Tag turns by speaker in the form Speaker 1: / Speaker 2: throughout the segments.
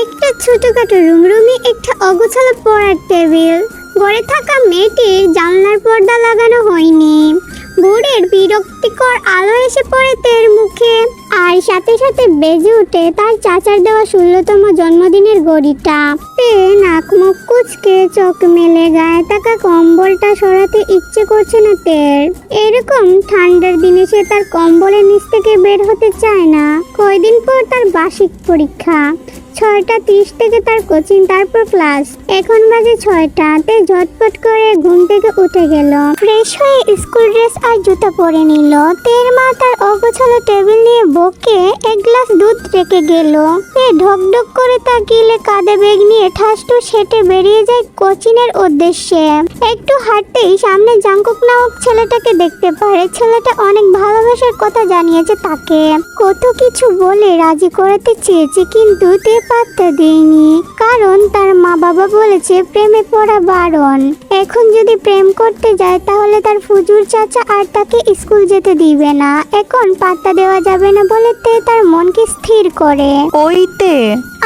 Speaker 1: একটা ছোটখাটো রুমে একটা অগোছালো পড়ার টেবিল। ঘরে থাকা মেয়েটির জানলার পর্দা লাগানো হয়নি। ভোরের বিরক্তিকর আলো এসে পড়ে তের মুখে, আর সাথে সাথে বেজে ওঠে তার চাচার দেওয়া 16তম জন্মদিনের ঘড়িটা। তে নাক মুখ কুচকে চোখ মেলে গায়ে থাকা কম্বলটা সরাতে ইচ্ছে করছে না তের। এরকম ঠান্ডার দিনে সে তার কম্বলের নিচ থেকে বের হতে চায় না। কয়দিন পর তার বার্ষিক পরীক্ষা। 6:30 থেকে তার কোচিং, তারপর ক্লাস। এখন বাজে 6টা। তে ঝটপট করে ঘুম থেকে উঠে গেল। ফ্রেশ হয়ে স্কুল ড্রেস আর জুতা পরে নিল। তের মা তার অগোছালো টেবিল নিয়ে বকে এক গ্লাস দুধ রেখে গেল। তে ঢকঢক করে তাকিয়ে কাঁধে ব্যাগ নিয়ে ঠাসঠুস হেঁটে বেরিয়ে যায় কোচিংয়ের উদ্দেশ্যে। একটু হাঁটতেই সামনে জাংকুক নামক ছেলেটাকে দেখতে পারে। ছেলেটা অনেক ভালোবাসার কথা জানিয়েছে তাকে। কত কিছু বলে রাজি করাতে চেয়েছে, কিন্তু তে পাত্তা দেয়নি। কারণ তার মা বাবা বলেছে প্রেমে পড়া বারণ। এখন যদি প্রেম করতে যায় তাহলে তার ফুজুর চাচা আর তাকে স্কুল যেতে দিবে না। এখন পাত্তা দেওয়া যাবে না বলে তে তার মনকে স্থির করে।
Speaker 2: ওইতে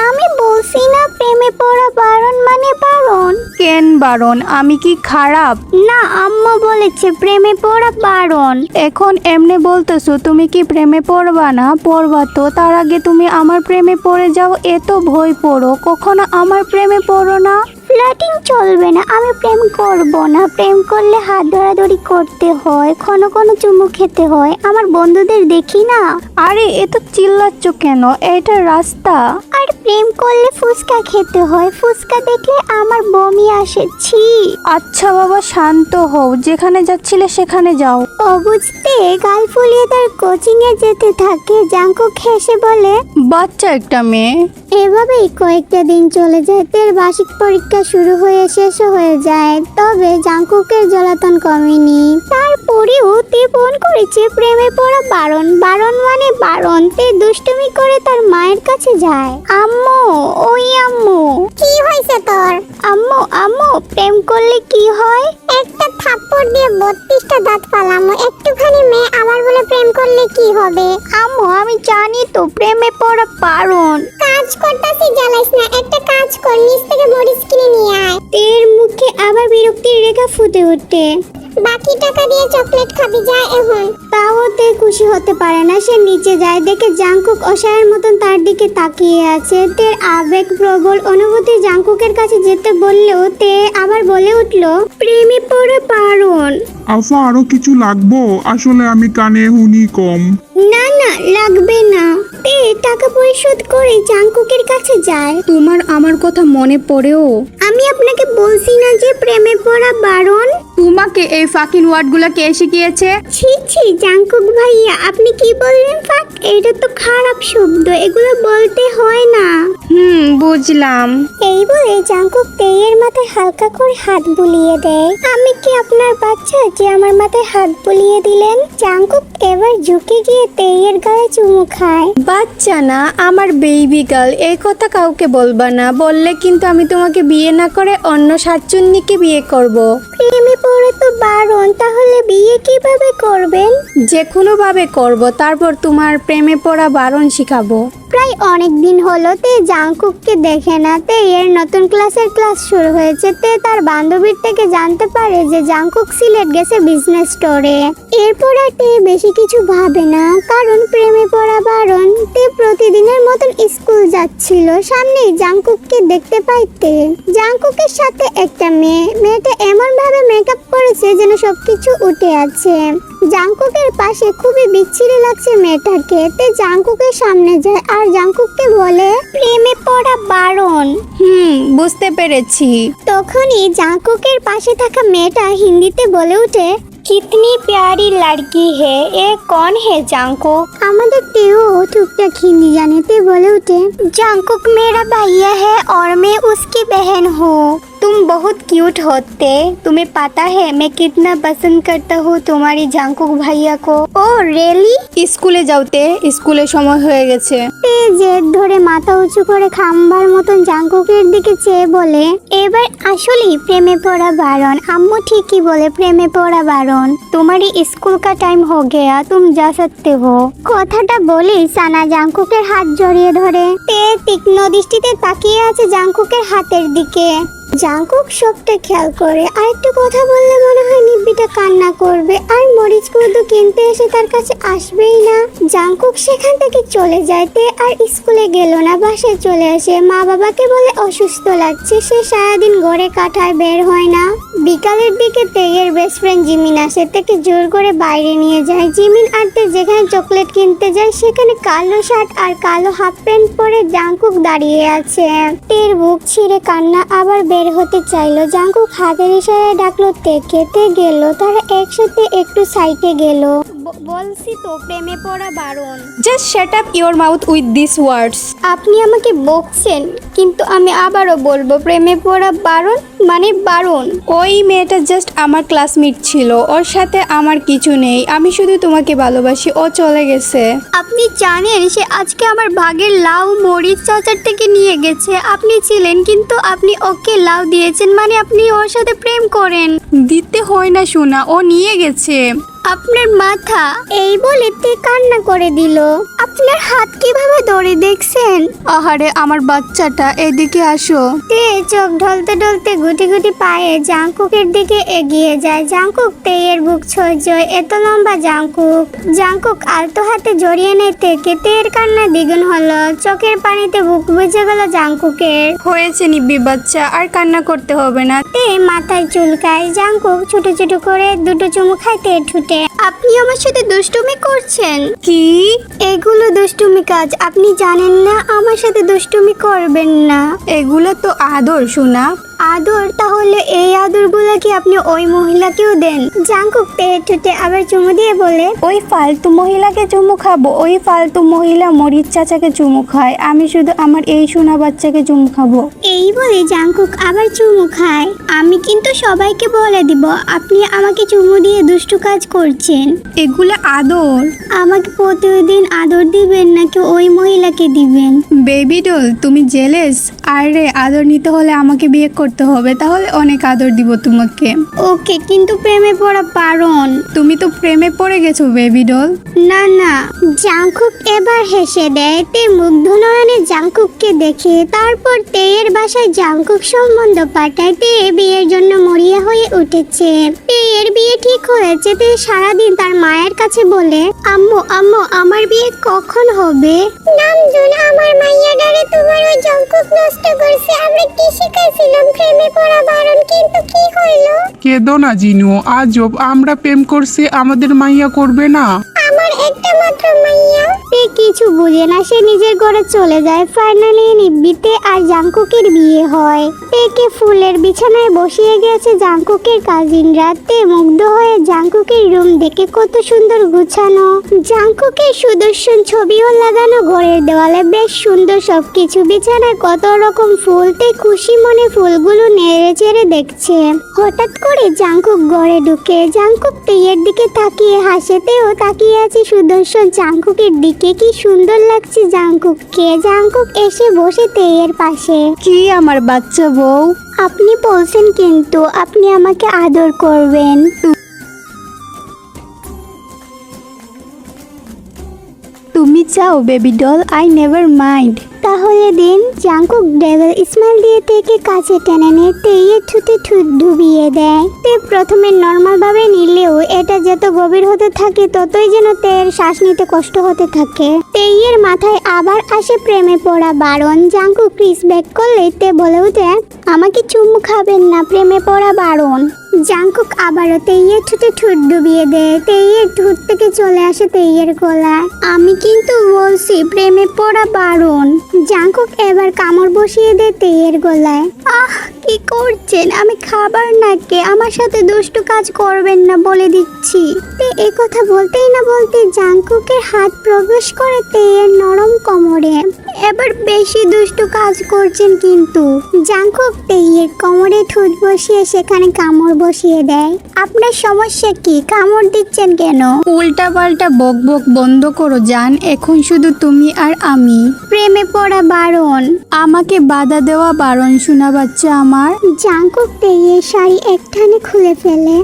Speaker 1: আমি বলছি না প্রেমে পড়া বারণ মানে বারণ।
Speaker 2: কেন বারণ? আমি কি খারাপ?
Speaker 1: না, আম্মু বলেছে প্রেমে পড়া বারণ।
Speaker 2: এখন এমনি বলতেছো, তুমি কি প্রেমে পড়বা না? পড়বা তো, তার আগে তুমি আমার প্রেমে পড়ে যাও। এত ভয় পড়ো, কখনো আমার প্রেমে পড়ো না।
Speaker 1: ফ্লার্টিং চলবে না। আমি প্রেম করব না। প্রেম করলে হাত ধরাধরি করতে হয়, ক্ষণ ক্ষণ চুমু খেতে হয়। আমার বন্ধুদের দেখি না।
Speaker 2: আরে এত চিল্লাচ্ছ কেন? এটা রাস্তা।
Speaker 1: আর প্রেম করলে ফুচকা খেতে হয়। ফুচকা দেখলে আমার বমি আসে। ছি।
Speaker 2: আচ্ছা বাবা, শান্ত হও। যেখানে যাচ্ছিলে সেখানে যাও।
Speaker 1: অবুঝতে গাল ফুলিয়ে তার কোচিং এ যেতে থাকে। জাংকুক হেসে বলে,
Speaker 2: বাচ্চা একটা মেয়ে।
Speaker 1: এভাবেই কয়েকটা দিন চলে যায়। তের বার্ষিক পরীক্ষা শুরু হয়ে শেষও হয়ে যায়। তবে জাংকুকের জ্বালাতন কমেনি। তারপরেও তে ফোন করেছে প্রেমে পড়া বারণ। বারণ মানে বারণ। তে দুষ্টুমি করে তার মায়ের কাছে যায়। আম্মু, ওই আম্মু। কি হয়েছে তোর? আম্মু, আম্মু, প্রেম করলে কি হয়? একটা থাপ্পড় দিয়ে 32টা দাঁত ফালামু। একটুখানি মেয়ে আবার বলে প্রেম করলে কি হবে? আম্মু, আমি জানি তো প্রেমে পড়া বারণ। কাজ করতেছি, জ্বালাইস না। একটা কাজ কর, নিচ থেকে মরিচ কিনে নিয়ে আয়। তের মুখে আবার বিরক্তির রেখা ফুটে ওঠে। বাকি টাকা দিয়ে চকলেট খাবি, যা এখন। তাও তে খুশি হতে পারে না। সে নিচে যায়, দেখে জাংকুক অসহায়ের মতন তার দিকে তাকিয়ে আছে। তের আবেগ প্রবল অনুভূতি জাংকুকের কাছে যেতে বললেও তে আবার বলে উঠলো প্রেমে পড়া বারণ।
Speaker 3: আফা, আরো কিছু লাগবো? আসলে আমি কানে শুনি কম।
Speaker 1: না না, লাগবে না। তে টাকা পরিশোধ করে জাংকুকের কাছে যায়।
Speaker 2: তোমার আমার কথা মনে পড়েও?
Speaker 1: আমি আপনাকে বলছি না যে প্রেমে পড়া বারণ?
Speaker 2: তোমাকে এই ফাকিং ওয়ার্ডগুলো কে শিখিয়েছে?
Speaker 1: ছি ছি জাংকুক ভাইয়া, আপনি কি বললেন? ফাক, এটা তো খারাপ শব্দ, এগুলো বলতে হয় না।
Speaker 2: বুঝলাম।
Speaker 1: এই বলে জাংকুক তেইয়ের মাথায় হালকা করে হাত বুলিয়ে দেয়। আমি কি আপনার বাচ্চা যে আমার মাথায় হাত বুলিয়ে দিলেন? জাংকুক এবার ঝুঁকে গিয়ে তেইয়ের গায়ে চুমু খায়।
Speaker 2: বাচ্চা না, আমার বেবি গার্ল। এই কথা কাউকে বলবা না। বললে কিন্তু আমি তোমাকে বিয়ে না করে অন্য শাকচুন্নিকে বিয়ে করব।
Speaker 1: প্রেমে পড়ে তো বারণ, তাহলে বিয়ে কিভাবে করবেন?
Speaker 2: যে কোনো ভাবে করব, তারপর তোমার প্রেমে পড়া বারণ শিখাবো।
Speaker 1: প্রায় অনেক দিন হলো তে জাংকুককে দেখে না। তে এর নতুন ক্লাসের ক্লাস শুরু হয়েছে। তে তার বান্ধবীর থেকে জানতে পারে যে জাংকুক সিলেট গেছে বিজনেস ট্যুরে। এরপর আর তে বেশি কিছু ভাবে না, কারণ প্রেমে পড়া বারণ। তে প্রতিদিনের মতন স্কুল যাচ্ছিল। সামনেই জাংকুককে দেখতে পায় তে। জাংকুকের সাথে একটা মেয়ে। মেয়েটা এমন ভাবে মেকআপ করেছে যেন সবকিছু উঠে আছে। জাংকুকের পাশে খুবই বিচ্ছিরি লাগছে মেয়েটাকে। তে জাংকুকের সামনে যায় আর জাংকুককে বলে প্রেমে পড়া বারণ।
Speaker 2: বুঝতে পেরেছি।
Speaker 1: তখনই জাংকুকের পাশে থাকা মেয়েটা হিন্দিতে বলে ওঠে, कितनी प्यारी लड़की है, ये कौन है জাংকুক? আমাদের তেও টুকটাক হিন্দি জানে। তে বলে ওঠে, জাংকুক मेरा भैया है और मैं उसकी बहन हूँ। तुम बहुत क्यूट होते। तुम्हें पता है मैं कितना पसंद करता हूँ तुम्हारी জাঙ্কুক ভাইয়া को। Oh really?
Speaker 2: স্কুলে যাওতে, স্কুলের সময় হয়ে গেছে।
Speaker 1: তে জেদ ধরে মাথা উঁচু করে খাম্বার মতন জাঙ্কুকের দিকে চেয়ে বলে, এবার আসলেই প্রেমে পড়া বারণ। আম্মু ঠিকই বলে প্রেমে পড়া বারণ। তোমারই স্কুল কা টাইম हो गया, तुम जा सकते हो। কথাটা বলেই সানা জাঙ্কুকের হাত জড়িয়ে ধরে। তে তীক্ষ্ণ দৃষ্টিতে তাকিয়ে আছে জাঙ্কুকের হাতের দিকে। জাঙ্কুক সবটা খেয়াল করে, আর একটু কথা বললে মনে হয় নিব্বিটা কান্না করবে, আর মরিচ কুদু কিনতে এসে তার কাছে আসবেই না। জাঙ্কুক সেখান থেকে চলে যায়। তে আর স্কুলে গেল না, বাসায় চলে আসে। মা বাবাকে বলে অসুস্থ লাগছে, সে সারাদিন ঘরে কাটায়, বের হয় না। বিকালের দিকে তেয়ের বেস্ট ফ্রেন্ড জিমিন আসে, তাকে জোর করে বাইরে নিয়ে যায়। জিমিন আর তে যেখানে চকলেট কিনতে যায় সেখানে কালো শার্ট আর কালো হাফ প্যান্ট পরে জাঙ্কুক দাঁড়িয়ে আছে। তের বুক ছিঁড়ে কান্না আবার বের হতে চাইলো। জাঙ্কুক হাতের ইশারায় ডাকলো তেকে। তে গেল, তারা একসাথে একটু সাইডে গেল। বলছি তো প্রেমে পড়া বারণ।
Speaker 2: Just shut up your mouth with this words.
Speaker 1: আপনি আমাকে বকছেন, কিন্তু আমি আবারও বলবো প্রেমে পড়া বারণ মানে বারণ।
Speaker 2: ওই মেয়েটা জাস্ট আমার ক্লাসমেট ছিল, ওর সাথে আমার কিছু নেই। আমি শুধু তোমাকে ভালোবাসি, ও চলে গেছে।
Speaker 1: আপনি জানেন সে আজকে আমার ভাগের লাউ মরিচ চাচার থেকে নিয়ে গেছে। আপনি ছিলেন, কিন্তু আপনি ওকে লাউ দিয়েছেন, মানে আপনি ওর সাথে প্রেম করেন।
Speaker 2: দিতে হয় না সোনা, ও নিয়ে গেছে।
Speaker 1: আপনার মাথা। এই বলে তে কান্না করে দিল। আপনার হাত কিভাবে ধরে দেখছেন?
Speaker 2: আহারে আমার বাচ্চাটা, এদিকে আসো।
Speaker 1: তে চোখ ঢলতে ঢলতে গুটি গুটি পায়ে জাঙ্কুকের দিকে এগিয়ে যায়। জাঙ্কুক তেয়ের বুক ছয়, এত লম্বা জাঙ্কুক। জাঙ্কুক আলতো হাতে জড়িয়ে নেয় তেকে। তেয়ের কান্না দ্বিগুণ হলো, চোখের পানিতে বুক বুঝে গেল জাঙ্কুকের।
Speaker 2: হয়েছে নিব্বি বাচ্চা, আর কান্না করতে হবে না।
Speaker 1: তে মাথায় চুলকায়। জাঙ্কুক ছোট ছোট করে দুটো চুমু খায় তের ঠুটে। আপনি আমার সাথে দুষ্টুমি করছেন?
Speaker 2: কি?
Speaker 1: এগুলো দুষ্টুমি কাজ, আপনি জানেন না? আমার সাথে দুষ্টুমি করবেন না।
Speaker 2: এগুলো তো আদর সোনা।
Speaker 1: আদর? তাহলে এই আদরগুলো কি আপনি ওই মহিলাকেও দেন? জাঙ্কুক তেয়ের ঠুটে আবার চুমু দিয়ে বলে,
Speaker 2: ওই ফালতু মহিলাকে চুমু খাবো? ওই ফালতু মহিলা মরিচ চাচাকে চুমু খায়, আমি শুধু আমার এই সোনা বাচ্চাকে চুমু খাবো।
Speaker 1: এই বলে জাঙ্কুক আবার চুমু খায়। আমি কিন্তু সবাইকে বলে দিব আপনি আমাকে চুমু দিয়ে দুষ্টু কাজ করছেন।
Speaker 2: এগুলো আদর।
Speaker 1: আমাকে প্রতিদিন আদর দিবেন নাকি ওই মহিলাকে দিবেন?
Speaker 2: বেবি ডল, তুমি জেলেস? আরে আদর নিতে হলে আমাকে বিয়ে করতে হবে, তাহলে অনেক আদর দিব তোমাকে।
Speaker 1: ওকে, কিন্তু প্রেমে পড়া বারণ।
Speaker 2: তুমি তো প্রেমে পড়ে গেছো বেবি ডল।
Speaker 1: না না। জাঙ্কুক এবার হেসে দেয়। তে মুগ্ধ নয়নে জাঙ্কুককে দেখে। তারপর তেয়ের বাসায় জাঙ্কুক সম্বন্ধ পাঠায়। তে বিয়ের জন্য মরিয়া হয়ে উঠেছে। তেয়ের বিয়ে ঠিক হয়েছে। তে সারাদিন তার মায়ের কাছে বলে, আম্মু আম্মু আমার বিয়ে কখন হবে? নামজুন, আমার মাইয়াডারে তোমার ওই জাঙ্কুক নষ্ট করছে। আমরা কি শিখাইছিলাম প্রেমে পড়া বারণ, কিন্তু কি হইলো?
Speaker 3: কেঁদো না জিনু, আজব। আমরা প্রেম করছি, আমাদের মাইয়া করবে না?
Speaker 1: আমার একটা মাত্র মাইয়া। তে কিছু বুঝে না, সে নিজের ঘরে চলে যায়। ফাইনালি নিব্বিতে আর জাঙ্কুকের বিয়ে হয়। তেকে ফুলের বিছানায় বসিয়ে গেছে জাঙ্কুকের কাজিনরা। তে মুগ্ধ হয়ে জাঙ্কুকের রুম দেখে, কত সুন্দর গুছানো। জাঙ্কুকের সুদর্শন ছবিও লাগানো ঘরের দেওয়ালে, বেশ সুন্দর সবকিছু। বিছানায় কত রকম ফুল। তে খুশি মনে ফুলগুলো নেড়ে চেড়ে দেখছে। হঠাৎ করে জাঙ্কুক ঘরে ঢুকে। জাঙ্কুক তেয়ের দিকে তাকিয়ে হাসে। তেও তাকিয়ে আছে সুদর্শন জাঙ্কুকের দিকে। কি সুন্দর লাগছে জাঙ্কুককে। জাঙ্কুক এসে বসে তেয়ের পাশে।
Speaker 2: কি আমার বাচ্চা বউ?
Speaker 1: আপনি বলছেন কিন্তু আপনি আমাকে আদর করবেন।
Speaker 2: তুমি চাও baby doll, I never mind.
Speaker 1: তাহলে দিন। জাঙ্কুক ডেভিল স্মাইল দিয়ে তেকে কাছে টেনে নিয়ে তেয়ের ঠুতে ঠুট ডুবিয়ে দেয়। তে প্রথমে নর্মাল ভাবে নিলেও এটা যত গভীর হতে থাকে ততই যেন তেয়ের শ্বাস নিতে কষ্ট হতে থাকে। তেয়ের মাথায় আবার আসে প্রেমে পড়া বারণ। জাঙ্কুক ক্রিস ব্যাক করলে তে বলে উঠে, আমাকে চুমু খাবেন না, প্রেমে পড়া বারণ। জাংকুক আবারও তেইয়ের ঠোঁটে ঠোঁট ডুবিয়ে দেয়। তেইয়ের ঠোঁট থেকে চলে আসে তেইয়ের গলায়। আমি কিন্তু বলছি প্রেমে পড়া বারণ। জাংকুক এবার কামড় বসিয়ে দেয় তেইয়ের গলায়। আহ, কি করছেন? আমি খাবার নাকি, আমার সাথে দুষ্টু কাজ করবেন না বলে দিচ্ছি। তে এ কথা বলতেই না বলতে জাংকুকের হাত প্রবেশ করে তেইয়ের নরম কোমরে। এবার বেশি দুষ্টু কাজ করছেন কিন্তু। জাংকুক তেইয়ের কোমরে ঠোঁট বসিয়ে সেখানে কামড় বসিয়ে দেয়। আপনার সমস্যা কি? কামড় দিচ্ছেন কেন?
Speaker 2: উল্টা পাল্টা বক বক বন্ধ করো জান, এখন শুধু তুমি আর আমি।
Speaker 1: প্রেমে পড়া বারণ।
Speaker 2: আমাকে বাধা দেওয়া বারণ শোনা বাচ্চা আমার।
Speaker 1: জাংকুক তেইয়ের শাড়ি একটানে খুলে ফেলে।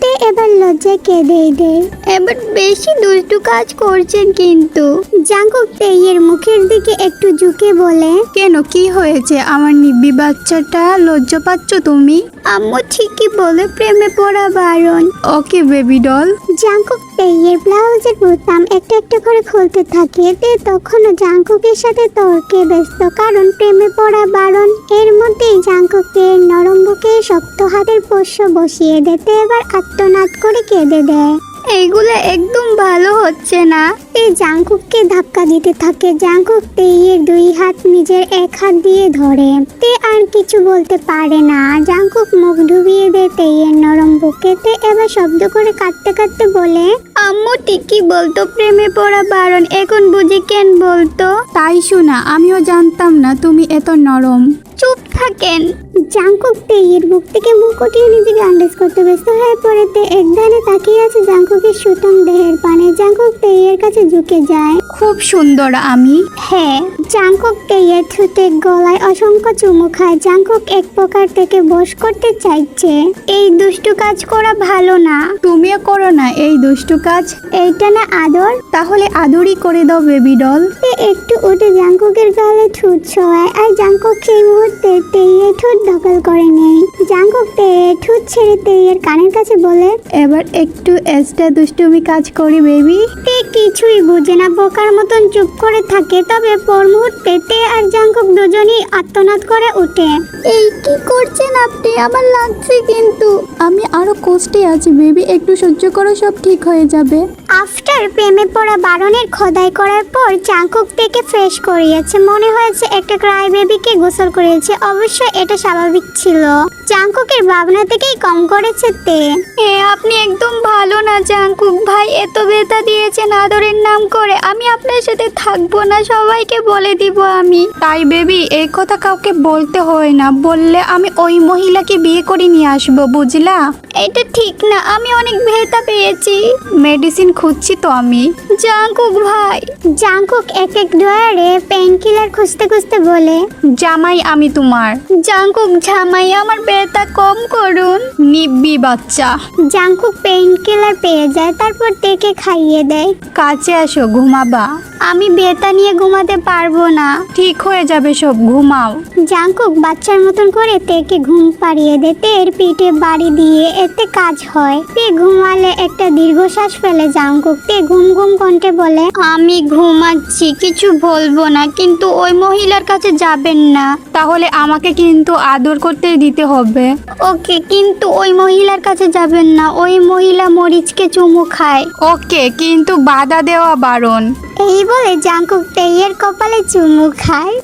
Speaker 1: তে এবার লজ্জায় কেঁদেই দেয়। এবার বেশি দুষ্টু কাজ করছেন কিন্তু। জাংকুক তেইয়ের মুখের দিকে একটু ঝুঁকে বলে,
Speaker 2: কেন, কি হয়েছে? আমার নিব্বি বাচ্চাটা, লজ্জা পাচ্ছ তুমি?
Speaker 1: আম্মু ঠিকই বলে প্রেমে পড়া বারণ।
Speaker 2: Okay baby doll.
Speaker 1: জাংকুক তেইয়ের ব্লাউজের বোতাম একটা একটা করে খুলতে থাকে। তে তখনও জাংকুকের সাথে তর্কে ব্যস্ত, কারণ প্রেমে পড়া বারণ। এর মধ্যেই জাংকুকের নরম বুকে শক্ত হাতের পোষ্য বসিয়ে দিতে এবার আত্মনাদ করে কেঁদে দেয়। এইগুলো একদম ভালো হচ্ছে না। তে জাংকুককে ধাক্কা দিতে থাকে। জাংকুক তেইয়ের দুই হাত নিজের এক হাত দিয়ে ধরে। তে আর কিছু বলতে পারে না। জাংকুক মুখ ডুবিয়ে দেয় তেইয়ের নরম বুকে। তে এবার শব্দ করে কাঁদতে কাঁদতে বলে, আম্মু ঠিকই বলতো প্রেমে পড়া বারণ, এখন বুঝি কেন বলতো?
Speaker 2: তাই শোনা, আমিও জানতাম না তুমি এত নরম।
Speaker 1: চুপ থাকেন। জাংকুক তেইয়ের বুক থেকে মুখ উঠিয়ে নিজেকে আন্দাজ করতে ব্যস্ত হয়ে পড়ে। তে একধানে তাকিয়ে আছে জাংকুকের সুঠাম দেহের পানে। জাংকুক তেইয়ের কাছে ঝুঁকে যায়।
Speaker 2: খুব সুন্দর আমি।
Speaker 1: হ্যাঁ। জাংকুক তেইয়ের ঠোঁটে গলায় অসংখ্য চুমু খায়। জাংকুক এক প্রকার থেকে বশ করতে চাইছে। এই দুষ্টু কাজ করা ভালো না।
Speaker 2: তুমিও করো না এই দুষ্টু কাজ।
Speaker 1: এইটা না আদর?
Speaker 2: তাহলে আদরই করে দাও বেবি ডল।
Speaker 1: তে একটু উঠে জাংকুকের গালে ঠোঁট ছোঁয়ায়। আর জাংকুক সেই মুহূর্তে তেইয়ের ঠোঁট দখল করে নেয়। জাংকুক তেইয়ের ঠোঁট ছেড়ে তেইয়ের কানের কাছে বলে,
Speaker 2: এবার একটু এক্সট্রা দুষ্টুমি কাজ করি বেবি।
Speaker 1: তে কিছুই বুঝে না, বোকার মতন চুপ করে থাকে। তবে পর মুহূর্তে তে আর জাংকুক দুজনই আত্মনাদ করে ওঠে। এই কি করছেন আপনি? আমার লাগছে কিন্তু।
Speaker 2: আমি আরো কষ্টে আছি বেবি, একটু সহ্য করো, সব ঠিক হয়ে যাবে।
Speaker 1: আফটার প্রেমে পড়া বারণের খোদাই করার পর জাংকুক থেকে ফ্রেশ করিয়েছে। মনে হয়েছে একটা ক্রাই বেবিকে গোসল করিয়েছে। অবশ্য এটা স্বাভাবিক ছিল। জাংকুকের ভাবনা থেকেই কম করেছে তে। আপনি একদম ভালো না জাংকুক ভাই, এত ব্যথা দিয়েছেন আদরের নাম করে। আমি আপনার সাথে থাকবো না, সবাইকে বলে দিব আমি।
Speaker 2: তাই বেবি, এই কথা কাউকে বলতে হয় না, বললে আমি ওই মহিলাকে বিয়ে করে নিয়ে আসবো, বুঝলা?
Speaker 1: এটা ঠিক না, আমি অনেক ব্যথা পেয়েছি।
Speaker 2: মেডিসিন খুঁজছি তো আমি।
Speaker 1: জাংকুক ভাই। জাংকুক এক এক ডয়ারে পেইন কিলার খুঁজতে খুঁজতে বলে,
Speaker 2: জামাই আমি তোমার।
Speaker 1: জাংকুক জামাই, আমার ব্যথা কম করুন।
Speaker 2: নিব্বি বাচ্চা।
Speaker 1: জাংকুক পেইন কিলার পেয়ে যায়, তারপর তেকে খাইয়ে দেয়।
Speaker 2: কাছে আসো, ঘুমাবা।
Speaker 1: আমি ব্যথা নিয়ে ঘুমাতে পারবো না।
Speaker 2: ঠিক হয়ে যাবে সব, ঘুমাও।
Speaker 1: জাংকুক বাচ্চার মতন করে তেকে ঘুম পাড়িয়ে দেয়। তের পিঠে বাড়ি দিয়ে এতে কাজ হয়। তে ঘুমালে একটা দীর্ঘশ্বাস ফেলে জাংকুক। তে ঘুম ঘুম কণ্ঠে বলে, আমি ঘুমাচ্ছি, কিছু বলবো না, কিন্তু ওই মহিলার কাছে যাবেন না।
Speaker 2: তাহলে আমাকে কিন্তু আদর করতে দিতে হবে।
Speaker 1: ওকে, কিন্তু ওই মহিলার কাছে যাবেন না। ওই মহিলা মরিচকে চুমু খায়।
Speaker 2: ওকে, কিন্তু বাধা দেওয়া বারণ।
Speaker 1: এই বলে জাংকুক তেইয়ের কপালে চুমু খায়।